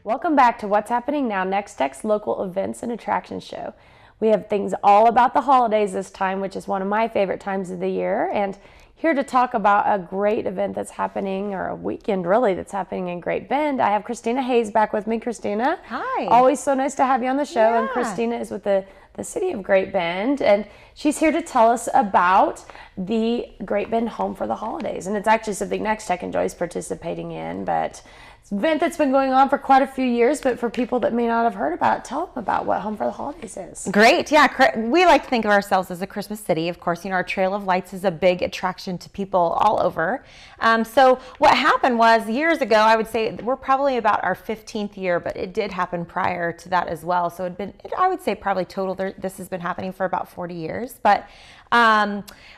Welcome back to What's Happening Now, Nex-Tech's local events and attractions show. We have things all about the holidays this time, which is one of my favorite times of the year. And here to talk about a great event that's happening, or a weekend really, that's happening in Great Bend, I have Christina Hayes back with me. Christina. Hi. Always so nice to have you on the show. Yeah. And Christina is with the city of Great Bend, and she's here to tell us about the Great Bend Home for the Holidays. And it's actually something Nex-Tech enjoys participating in, but it's an event that's been going on for quite a few years. But for people that may not have heard about it, tell them about what Home for the Holidays is. Great. Yeah. We like to think of ourselves as a Christmas city. Of course, our Trail of Lights is a big attraction to people all over. So what happened was years ago, I would say we're probably about our 15th year, but it did happen prior to that as well. So I would say probably total, this has been happening for about 40 years. But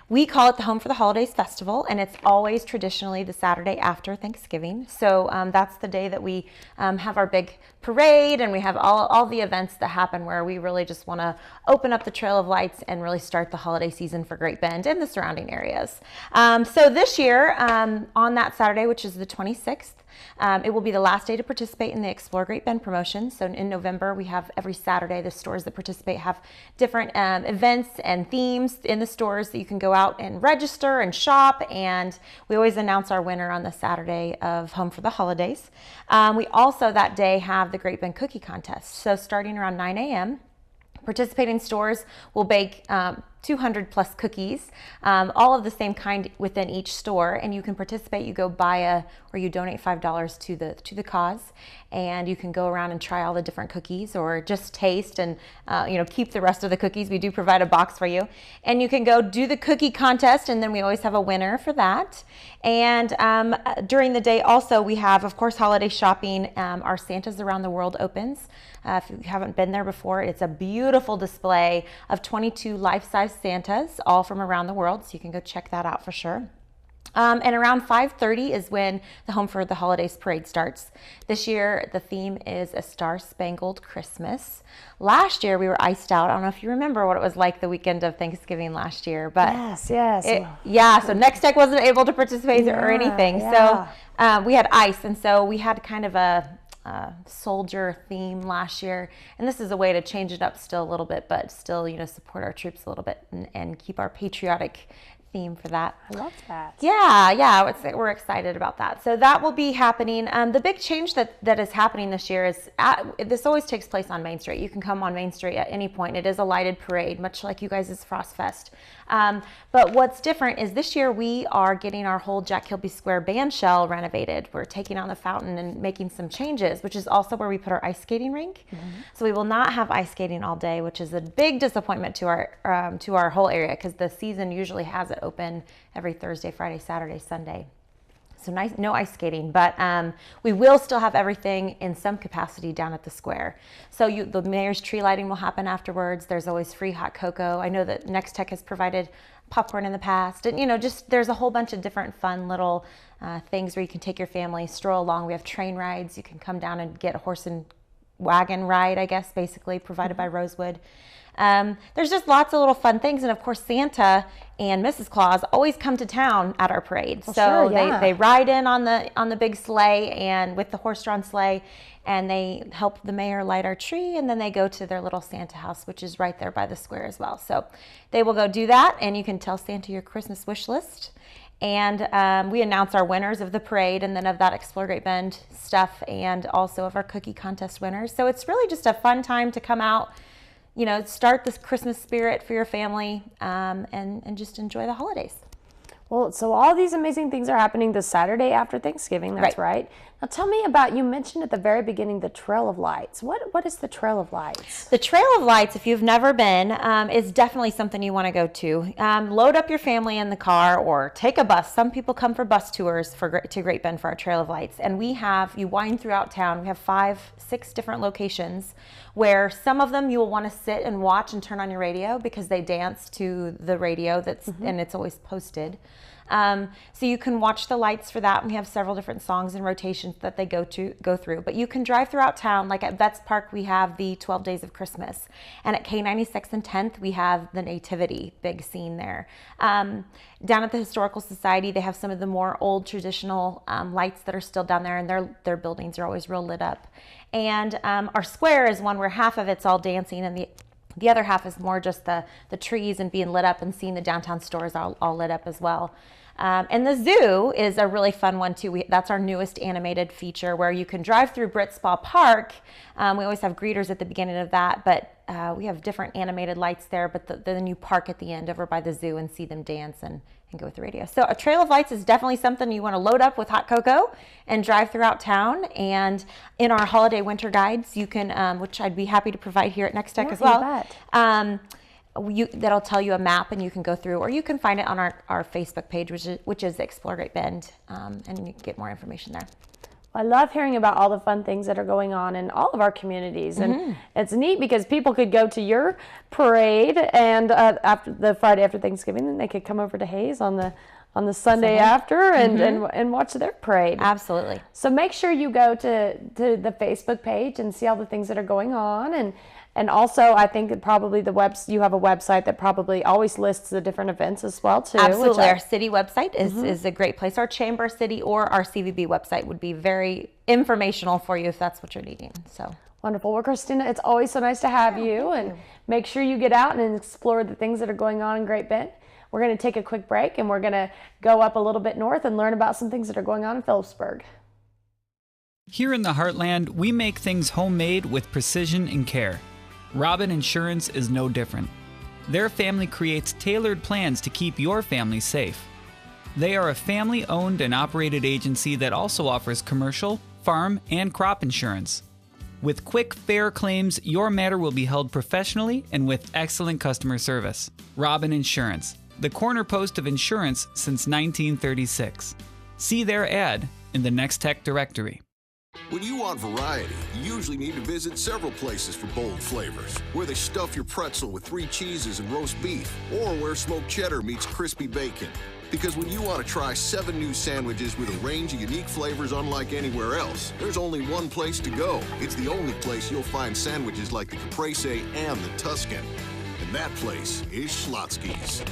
we call it the Home for the Holidays Festival, and it's always traditionally the Saturday after Thanksgiving. So that's the day that we have our big parade, and we have all the events that happen where we really just want to open up the Trail of Lights and really start the holiday season for Great Bend and the surrounding areas. So this year, on that Saturday, which is the 26th, it will be the last day to participate in the Explore Great Bend promotion. So in November, we have every Saturday, the stores that participate have different events and themes in the stores that you can go out and register and shop. And we always announce our winner on the Saturday of Home for the Holidays. We also that day have the Great Bend Cookie Contest. So starting around 9 a.m., participating stores will bake 200 plus cookies, all of the same kind within each store, and you can participate. You go buy or you donate $5 to the cause, and you can go around and try all the different cookies, or just taste and keep the rest of the cookies. We do provide a box for you, and you can go do the cookie contest, and then we always have a winner for that. And during the day also we have, of course, holiday shopping. Our Santas Around the World opens. If you haven't been there before, it's a beautiful display of 22 life-size Santas, all from around the world, so you can go check that out for sure. And around 5:30 is when the Home for the Holidays parade starts. This year, the theme is A Star-Spangled Christmas. Last year, we were iced out. I don't know if you remember what it was like the weekend of Thanksgiving last year, but yes. So Nex-Tech wasn't able to participate or anything. Yeah. So we had ice, and so we had kind of a soldier theme last year, and this is a way to change it up still a little bit, but still support our troops a little bit and keep our patriotic theme for that. I love that. Yeah, we're excited about that. So that will be happening. The big change that is happening this year is this always takes place on Main Street. You can come on Main Street at any point. It is a lighted parade, much like you guys' Frost Fest. But what's different is this year we are getting our whole Jack Kilby Square band shell renovated. We're taking on the fountain and making some changes, which is also where we put our ice skating rink. Mm-hmm. So we will not have ice skating all day, which is a big disappointment to our whole area, because the season usually has it open every Thursday, Friday, Saturday, Sunday. So no ice skating, but we will still have everything in some capacity down at the square. So the mayor's tree lighting will happen afterwards. There's always free hot cocoa. I know that Nex-Tech has provided popcorn in the past, and just there's a whole bunch of different fun little things where you can take your family, stroll along. We have train rides. You can come down and get a horse and wagon ride, I guess, basically provided by Rosewood. There's just lots of little fun things, and of course Santa and Mrs. Claus always come to town at our parade. Well, so sure, yeah. they ride in on the big sleigh and with the horse-drawn sleigh, and they help the mayor light our tree, and then they go to their little Santa house, which is right there by the square as well. So they will go do that, and you can tell Santa your Christmas wish list. And we announce our winners of the parade, and then of that Explore Great Bend stuff, and also of our cookie contest winners. So it's really just a fun time to come out, start this Christmas spirit for your family, and just enjoy the holidays. Well, so all these amazing things are happening the Saturday after Thanksgiving. That's right. Now tell me about, you mentioned at the very beginning, the Trail of Lights. What is the Trail of Lights? The Trail of Lights, if you've never been, is definitely something you want to go to. Load up your family in the car or take a bus. Some people come for bus tours to Great Bend for our Trail of Lights. And you wind throughout town. We have 5-6 different locations where some of them you will want to sit and watch and turn on your radio because they dance to the radio and it's always posted. So you can watch the lights for that. We have several different songs and rotations that they go through. But you can drive throughout town. Like at Vets Park, we have the 12 Days of Christmas. And at K96 and 10th, we have the Nativity, big scene there. Down at the Historical Society, they have some of the more old traditional lights that are still down there, and their buildings are always real lit up. And our square is one where half of it's all dancing, and the other half is more just the trees and being lit up and seeing the downtown stores all lit up as well. And the zoo is a really fun one too. That's our newest animated feature where you can drive through Britt Spa Park. We always have greeters at the beginning of that, but we have different animated lights there, but then you park at the end over by the zoo and see them dance and go with the radio. So a trail of lights is definitely something you want to load up with hot cocoa and drive throughout town. And in our holiday winter guides, you can, which I'd be happy to provide here at Nex-Tech as well. That'll tell you a map and you can go through, or you can find it on our Facebook page, which is Explore Great Bend, and you can get more information there. I love hearing about all the fun things that are going on in all of our communities, and it's neat because people could go to your parade and after the Friday after Thanksgiving, then they could come over to Hayes on the Sunday after and watch their parade. Absolutely. So make sure you go to the Facebook page and see all the things that are going on, and also I think that probably you have a website that probably always lists the different events as well too. Absolutely. Our city website is a great place. Our chamber, city, or our CVB website would be very informational for you if that's what you're needing. So wonderful. Well, Christina, it's always so nice to have you, and make sure you get out and explore the things that are going on in Great Bend. We're going to take a quick break, and we're going to go up a little bit north and learn about some things that are going on in Phillipsburg. Here in the Heartland, we make things homemade with precision and care. Robin Insurance is no different. Their family creates tailored plans to keep your family safe. They are a family-owned and operated agency that also offers commercial, farm, and crop insurance. With quick, fair claims, your matter will be held professionally and with excellent customer service. Robin Insurance, the corner post of insurance since 1936. See their ad in the Nex-Tech directory. When you want variety, you usually need to visit several places for bold flavors. Where they stuff your pretzel with 3 cheeses and roast beef, or where smoked cheddar meets crispy bacon. Because when you want to try 7 new sandwiches with a range of unique flavors unlike anywhere else, there's only one place to go. It's the only place you'll find sandwiches like the Caprese and the Tuscan. And that place is Schlotzsky's.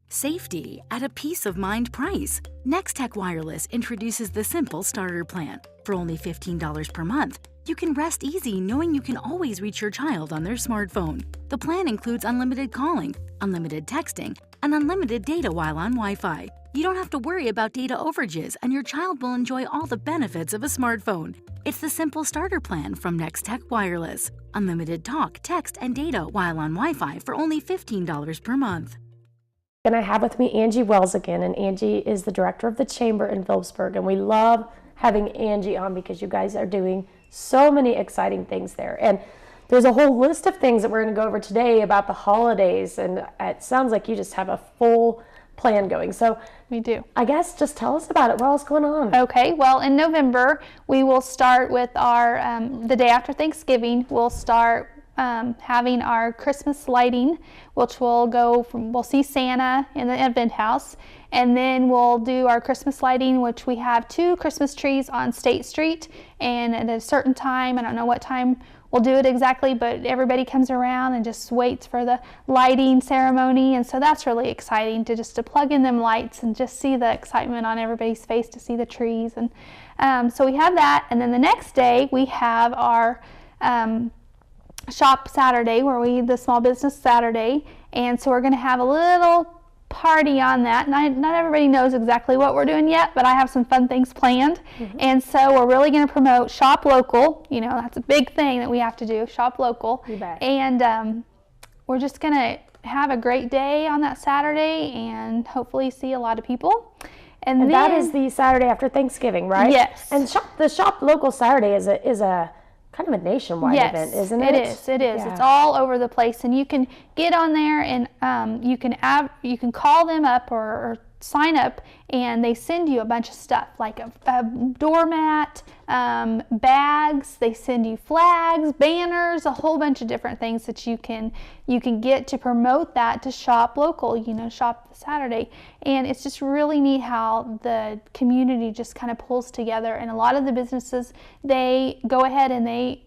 Safety at a peace of mind price. Nex-Tech Wireless introduces the simple starter plan. For only $15 per month, you can rest easy knowing you can always reach your child on their smartphone. The plan includes unlimited calling, unlimited texting, and unlimited data while on Wi-Fi. You don't have to worry about data overages, and your child will enjoy all the benefits of a smartphone. It's the simple starter plan from Nex-Tech Wireless. Unlimited talk, text, and data while on Wi-Fi for only $15 per month. And I have with me Angie Wells again, and Angie is the director of the Chamber in Phillipsburg, and we love having Angie on because you guys are doing so many exciting things there. And there's a whole list of things that we're going to go over today about the holidays, and it sounds like you just have a full plan going. So we do. I guess just tell us about it. What else going on? Okay, well in November we will start with our, the day after Thanksgiving, we'll start having our Christmas lighting, which we'll see Santa in the event house, and then we'll do our Christmas lighting, which we have 2 Christmas trees on State Street, and at a certain time, I don't know what time we'll do it exactly, but everybody comes around and just waits for the lighting ceremony, and so that's really exciting to plug in them lights and just see the excitement on everybody's face to see the trees. And so we have that, and then the next day we have our Shop Saturday, the Small Business Saturday, and so we're going to have a little party on that. Not everybody knows exactly what we're doing yet, but I have some fun things planned. And so we're really going to promote Shop Local. You know, that's a big thing that we have to do, Shop Local. You bet. And we're just going to have a great day on that Saturday and hopefully see a lot of people. And then, that is the Saturday after Thanksgiving, right? Yes. And the Shop Local Saturday is a kind of a nationwide event, isn't it? It is. Yeah. It's all over the place, and you can get on there and you can call them up or sign up and they send you a bunch of stuff like a doormat, bags, they send you flags, banners, a whole bunch of different things that you can get to promote that, to shop local, shop Saturday. And it's just really neat how the community just kind of pulls together, and a lot of the businesses, they go ahead and they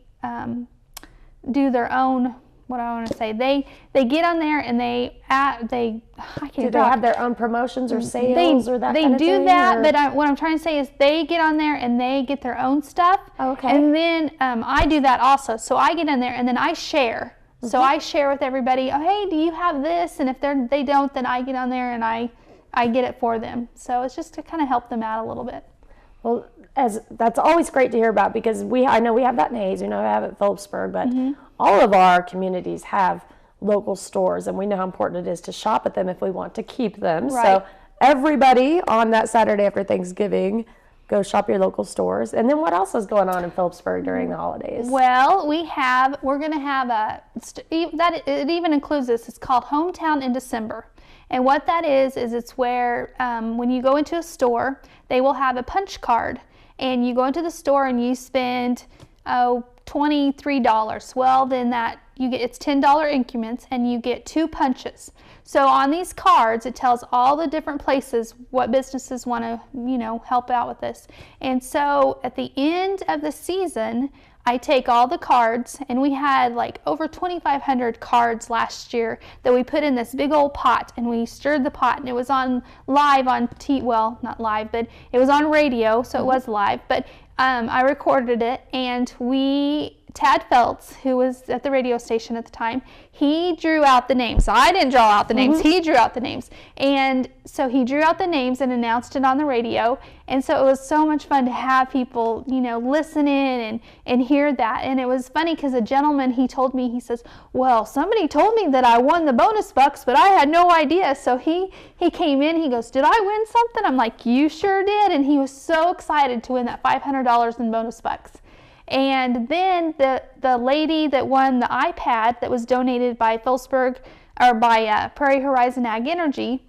do their own, what I want to say, they get on there and they have their own promotions or sales or that kind of thing? They do that, but what I'm trying to say is they get on there and they get their own stuff. Okay. And then I do that also. So I get in there and then I share. Mm-hmm. So I share with everybody, oh, hey, do you have this? And if they don't, then I get on there and I get it for them. So it's just to kind of help them out a little bit. Well, that's always great to hear about, because I know we have that in Hayes, we have it at Phillipsburg, but all of our communities have local stores, and we know how important it is to shop at them if we want to keep them. Right. So everybody on that Saturday after Thanksgiving, go shop your local stores. And then what else is going on in Phillipsburg during the holidays? Well, we're going to have it even includes this. It's called Hometown in December. And what that is it's where when you go into a store, they will have a punch card. And you go into the store and you spend $23. Well, then it's $10 increments, and you get 2 punches. So on these cards, it tells all the different places what businesses want to, help out with this. And so at the end of the season, I take all the cards, and we had like over 2,500 cards last year that we put in this big old pot, and we stirred the pot, and it was on live on well, not live, but it was on radio, so it was live, but I recorded it, and Tad Feltz, who was at the radio station at the time, he drew out the names. I didn't draw out the names. He drew out the names. And so he drew out the names and announced it on the radio. And so it was so much fun to have people, listen in and hear that. And it was funny because a gentleman, he told me, he says, well, somebody told me that I won the bonus bucks, but I had no idea. So he came in, he goes, did I win something? I'm like, you sure did. And he was so excited to win that $500 in bonus bucks. And then the lady that won the iPad that was donated by Phillipsburg, or by Prairie Horizon Ag Energy,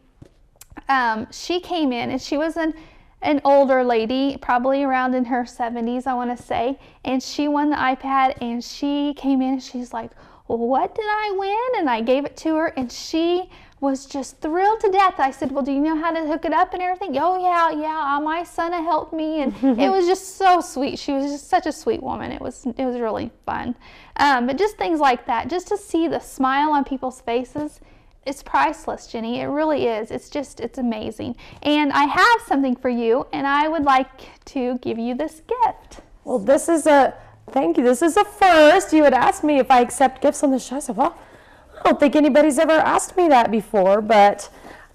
she came in, and she was an older lady, probably around in her 70s, I want to say, and she won the iPad, and she came in and she's like, what did I win? And I gave it to her, and she was just thrilled to death. I said, well, do you know how to hook it up and everything? Oh, yeah, my son helped me, and it was just so sweet. She was just such a sweet woman. It was really fun. But just things like that, just to see the smile on people's faces, it's priceless, Jenny. It really is. It's amazing. And I have something for you, and I would like to give you this gift. Well, thank you. This is a first. You had asked me if I accept gifts on the show. I said, well, I don't think anybody's ever asked me that before, but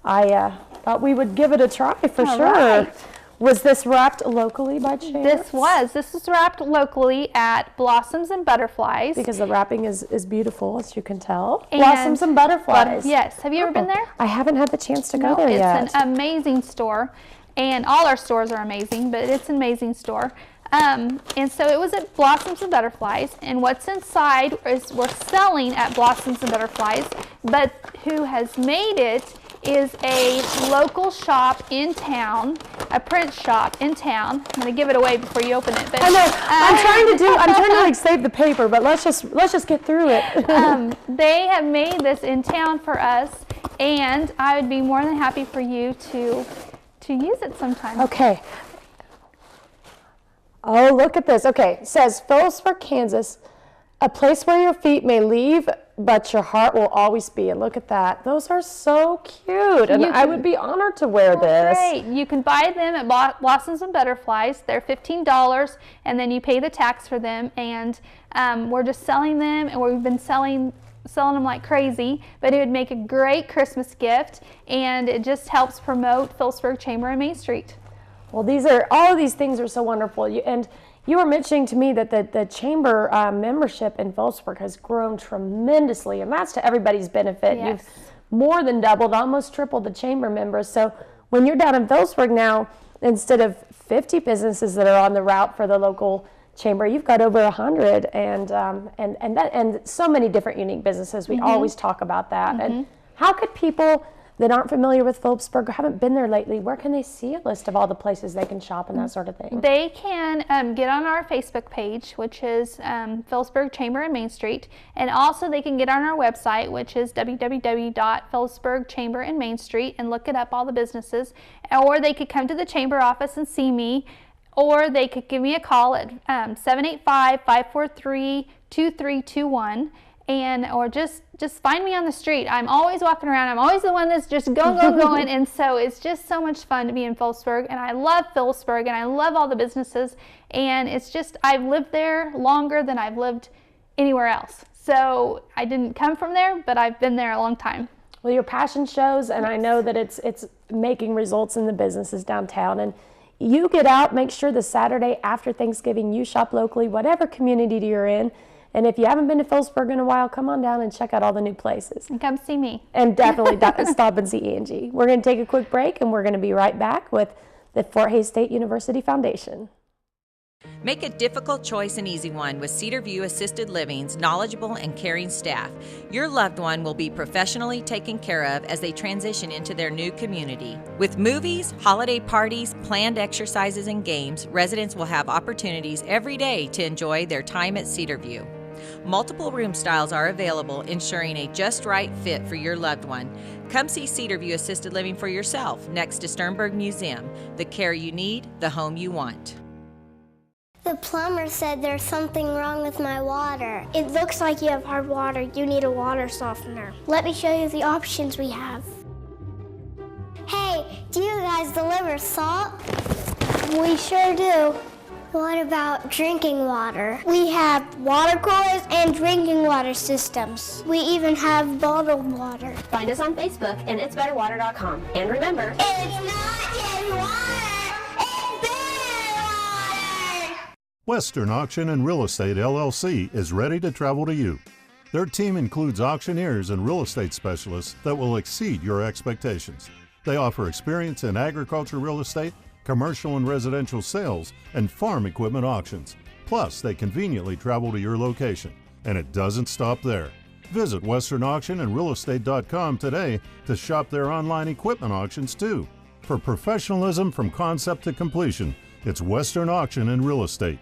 I thought we would give it a try for sure. Right. Was this wrapped locally by chance? This is wrapped locally at Blossoms and Butterflies. Because the wrapping is beautiful, as you can tell. And Blossoms and Butterflies. Yes. Have you ever been there? I haven't had the chance to go there yet. It's an amazing store, and all our stores are amazing, but it's an amazing store. And so it was at Blossoms and Butterflies, and what's inside is we're selling at Blossoms and Butterflies, but who has made it is a local shop in town, a print shop in town. I'm going to give it away before you open it. But, I know. I'm trying to like save the paper, but let's just get through it. They have made this in town for us, and I would be more than happy for you to use it sometime. Okay. Oh, look at this. Okay, it says Phillipsburg, Kansas, a place where your feet may leave, but your heart will always be. And look at that. Those are so cute. And I would be honored to wear this. Great. You can buy them at Blossoms and Butterflies. They're $15, and then you pay the tax for them. And we're just selling them, and we've been selling them like crazy, but it would make a great Christmas gift, and it just helps promote Phillipsburg Chamber and Main Street. Well, all of these things are so wonderful. And you were mentioning to me that the chamber membership in Phillipsburg has grown tremendously, and that's to everybody's benefit. Yes. You've more than doubled, almost tripled the chamber members. So when you're down in Phillipsburg now, instead of 50 businesses that are on the route for the local chamber, you've got over 100, and so many different unique businesses. We always talk about that. And how could people that aren't familiar with Phillipsburg or haven't been there lately, where can they see a list of all the places they can shop and that sort of thing? They can get on our Facebook page, which is Phillipsburg Chamber and Main Street, and also they can get on our website, which is www.phillipsburg Chamber and Main Street, and look it up, all the businesses, or they could come to the chamber office and see me, or they could give me a call at 785-543-2321. Or just find me on the street. I'm always walking around. I'm always the one that's just going. And so it's just so much fun to be in Phillipsburg. And I love Phillipsburg, and I love all the businesses. And it's just, I've lived there longer than I've lived anywhere else. So I didn't come from there, but I've been there a long time. Well, your passion shows, and I know that it's making results in the businesses downtown. And you get out, make sure the Saturday after Thanksgiving, you shop locally, whatever community you're in. And if you haven't been to Phillipsburg in a while, come on down and check out all the new places. And come see me. And definitely stop and see Angie. We're going to take a quick break, and we're going to be right back with the Fort Hays State University Foundation. Make a difficult choice an easy one with Cedar View Assisted Living's knowledgeable and caring staff. Your loved one will be professionally taken care of as they transition into their new community. With movies, holiday parties, planned exercises, and games, residents will have opportunities every day to enjoy their time at Cedar View. Multiple room styles are available, ensuring a just right fit for your loved one. Come see Cedar View Assisted Living for yourself next to Sternberg Museum. The care you need, the home you want. The plumber said there's something wrong with my water. It looks like you have hard water. You need a water softener. Let me show you the options we have. Hey, do you guys deliver salt? We sure do. What about drinking water? We have water coolers and drinking water systems. We even have bottled water. Find us on Facebook and itsbetterwater.com. And remember, it's not just water, it's better water! Western Auction and Real Estate LLC is ready to travel to you. Their team includes auctioneers and real estate specialists that will exceed your expectations. They offer experience in agriculture real estate, commercial and residential sales, and farm equipment auctions. Plus, they conveniently travel to your location. And it doesn't stop there. Visit westernauctionandrealestate.com today to shop their online equipment auctions too. For professionalism from concept to completion, it's Western Auction and Real Estate.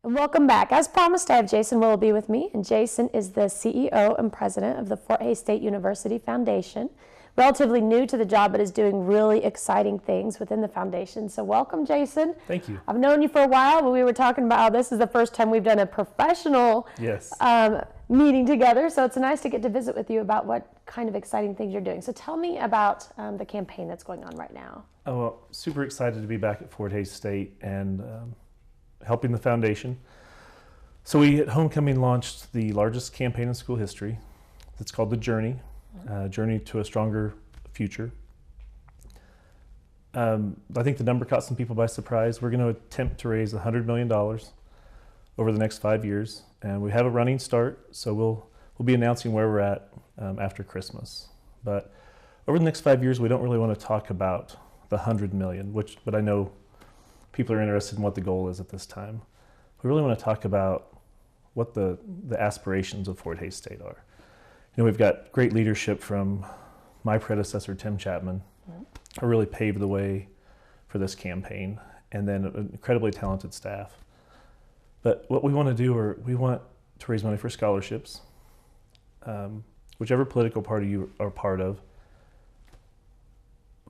Welcome back. As promised, I have Jason Williby with me, and Jason is the CEO and president of the Fort Hays State University Foundation. Relatively new to the job, but is doing really exciting things within the foundation. So welcome, Jason. Thank you. I've known you for a while, but we were talking about how this is the first time we've done a professional meeting together. So it's nice to get to visit with you about what kind of exciting things you're doing. So tell me about the campaign that's going on right now. Oh, well, super excited to be back at Fort Hays State and helping the foundation. So we at Homecoming launched the largest campaign in school history. It's called The Journey. Journey to a Stronger Future. I think the number caught some people by surprise. We're going to attempt to raise $100 million over the next 5 years, and we have a running start, so we'll be announcing where we're at after Christmas. But over the next 5 years, we don't really want to talk about the $100 million, but I know people are interested in what the goal is at this time. We really want to talk about what the aspirations of Fort Hays State are. You know, we've got great leadership from my predecessor, Tim Chapman, who really paved the way for this campaign, and then an incredibly talented staff. But what we want to do, we want to raise money for scholarships. Whichever political party you are part of,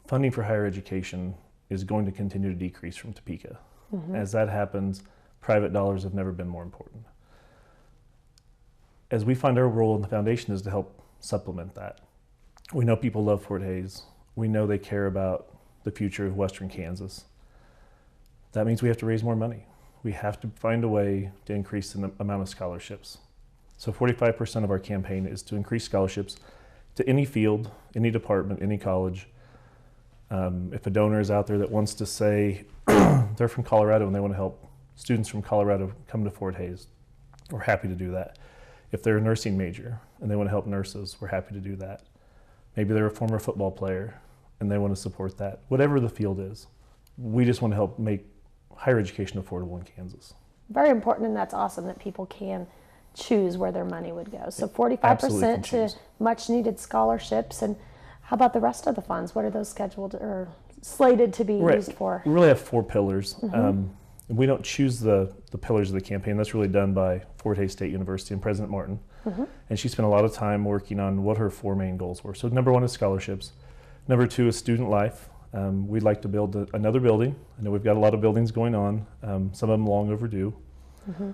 funding for higher education is going to continue to decrease from Topeka. As that happens, private dollars have never been more important. As we find our role in the foundation is to help supplement that. We know people love Fort Hays. We know they care about the future of Western Kansas. That means we have to raise more money. We have to find a way to increase the amount of scholarships. So 45% of our campaign is to increase scholarships to any field, any department, any college. If a donor is out there that wants to say they're from Colorado and they want to help students from Colorado come to Fort Hays, we're happy to do that. If they're a nursing major and they want to help nurses, we're happy to do that. Maybe they're a former football player and they want to support that. Whatever the field is, we just want to help make higher education affordable in Kansas. Very important, and that's awesome that people can choose where their money would go. So 45% to much needed scholarships. And How about the rest of the funds? What are those scheduled or slated to be used for? We really have 4 pillars. We don't choose the pillars of the campaign. That's really done by Fort Hays State University and President Martin. And she spent a lot of time working on what her 4 main goals were. So number 1 is scholarships. Number 2 is student life. We'd like to build another building. I know we've got a lot of buildings going on, some of them long overdue.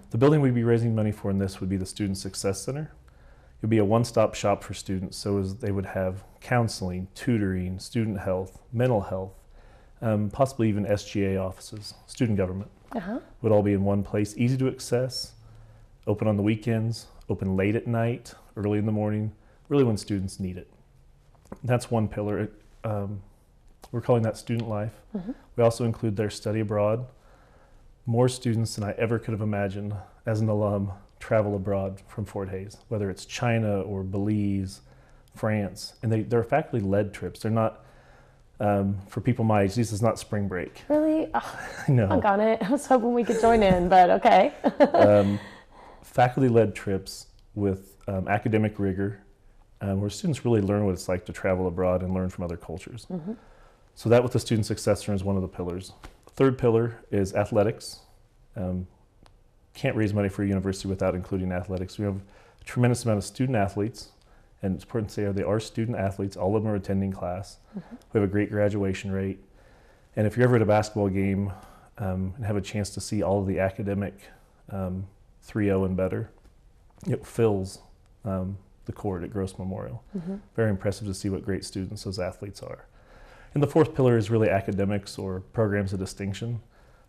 The building we'd be raising money for in this would be the Student Success Center. It would be a one-stop shop for students, so as they would have counseling, tutoring, student health, mental health, possibly even SGA offices, student government. Would all be in one place, easy to access, open on the weekends, open late at night, early in the morning, really when students need it. That's one pillar. We're calling that student life. We also include their study abroad. More students than I ever could have imagined as an alum travel abroad from Fort Hays, whether it's China or Belize, France, and they're faculty-led trips. They're not, for people my age, this is not spring break. Really? Oh, No. Hung on it. I was hoping we could join in, but okay. Faculty-led trips with academic rigor, where students really learn what it's like to travel abroad and learn from other cultures. So that with the Student Success Center is one of the pillars. The third pillar is athletics. Can't raise money for a university without including athletics. We have a tremendous amount of student athletes, and it's important to say they are student athletes. All of them are attending class. We have a great graduation rate. And if you're ever at a basketball game and have a chance to see all of the academic 3-0 and better, it fills the court at Gross Memorial. Very impressive to see what great students those athletes are. And the fourth pillar is really academics or programs of distinction.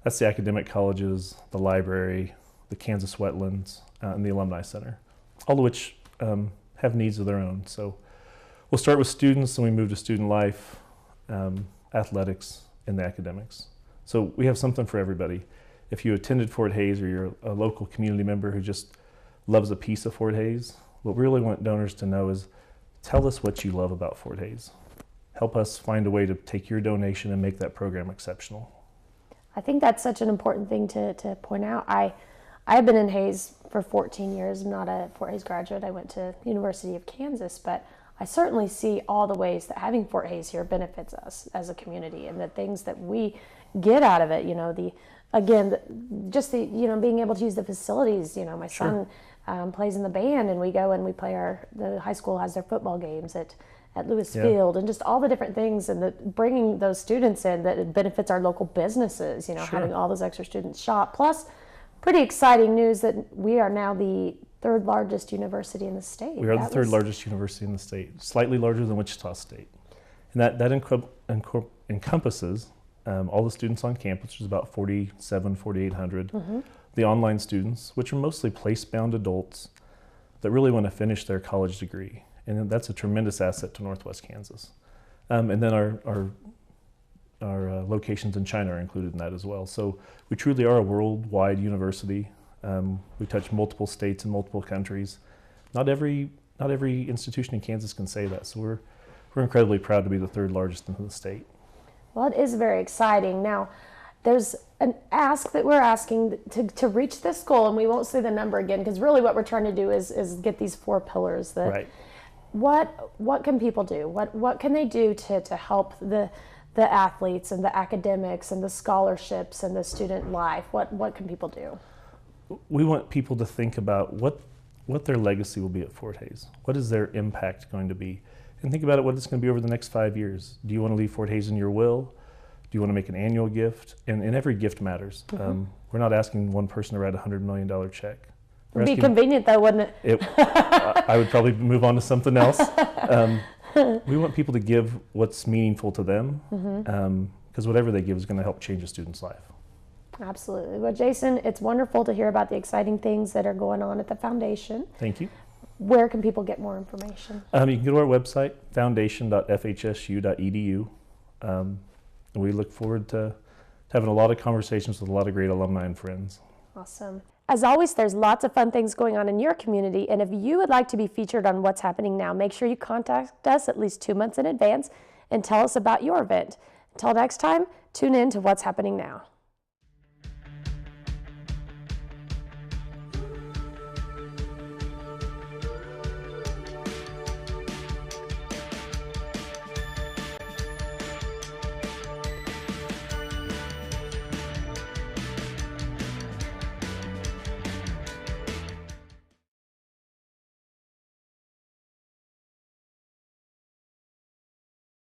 That's the academic colleges, the library, the Kansas Wetlands, and the Alumni Center, all of which have needs of their own. So we'll start with students, and we move to student life, athletics, and the academics. So we have something for everybody. If you attended Fort Hays or you're a local community member who just loves a piece of Fort Hays, what we really want donors to know is tell us what you love about Fort Hays. Help us find a way to take your donation and make that program exceptional. I think that's such an important thing to point out. I've been in Hays for 14 years. I'm not a Fort Hays graduate. I went to University of Kansas, but I certainly see all the ways that having Fort Hays here benefits us as a community and the things that we get out of it. You know, being able to use the facilities. You know, my son plays in the band, and we go and we play the high school has their football games at Lewis Field, and just all the different things, and bringing those students in, that it benefits our local businesses, you know, having all those extra students shop. Plus, pretty exciting news that we are now the 3rd largest university in the state. We are the 3rd largest university in the state, slightly larger than Wichita State. And that encompasses all the students on campus, which is about 4,800, the online students, which are mostly place-bound adults that really want to finish their college degree. And that's a tremendous asset to Northwest Kansas. And then our locations in China are included in that as well. So we truly are a worldwide university. We touch multiple states and multiple countries. Not every institution in Kansas can say that. So we're incredibly proud to be the 3rd largest in the state. Well, it is very exciting. Now, there's an ask that we're asking to reach this goal, and we won't say the number again, because really what we're trying to do is get these 4 pillars. Right. What can people do? What can they do to help the athletes and the academics and the scholarships and the student life? What can people do? We want people to think about what their legacy will be at Fort Hays. What is their impact going to be? And think about what it's going to be over the next 5 years. Do you want to leave Fort Hays in your will? Do you want to make an annual gift? And every gift matters. We're not asking one person to write a $100 million check. It'd be convenient though, wouldn't it? I would probably move on to something else. We want people to give what's meaningful to them, because whatever they give is going to help change a student's life. Absolutely. Well, Jason, it's wonderful to hear about the exciting things that are going on at the foundation. Thank you. Where can people get more information? You can go to our website, foundation.fhsu.edu. And we look forward to having a lot of conversations with a lot of great alumni and friends. Awesome. As always, there's lots of fun things going on in your community, and if you would like to be featured on What's Happening Now, make sure you contact us at least 2 months in advance and tell us about your event. Until next time, tune in to What's Happening Now.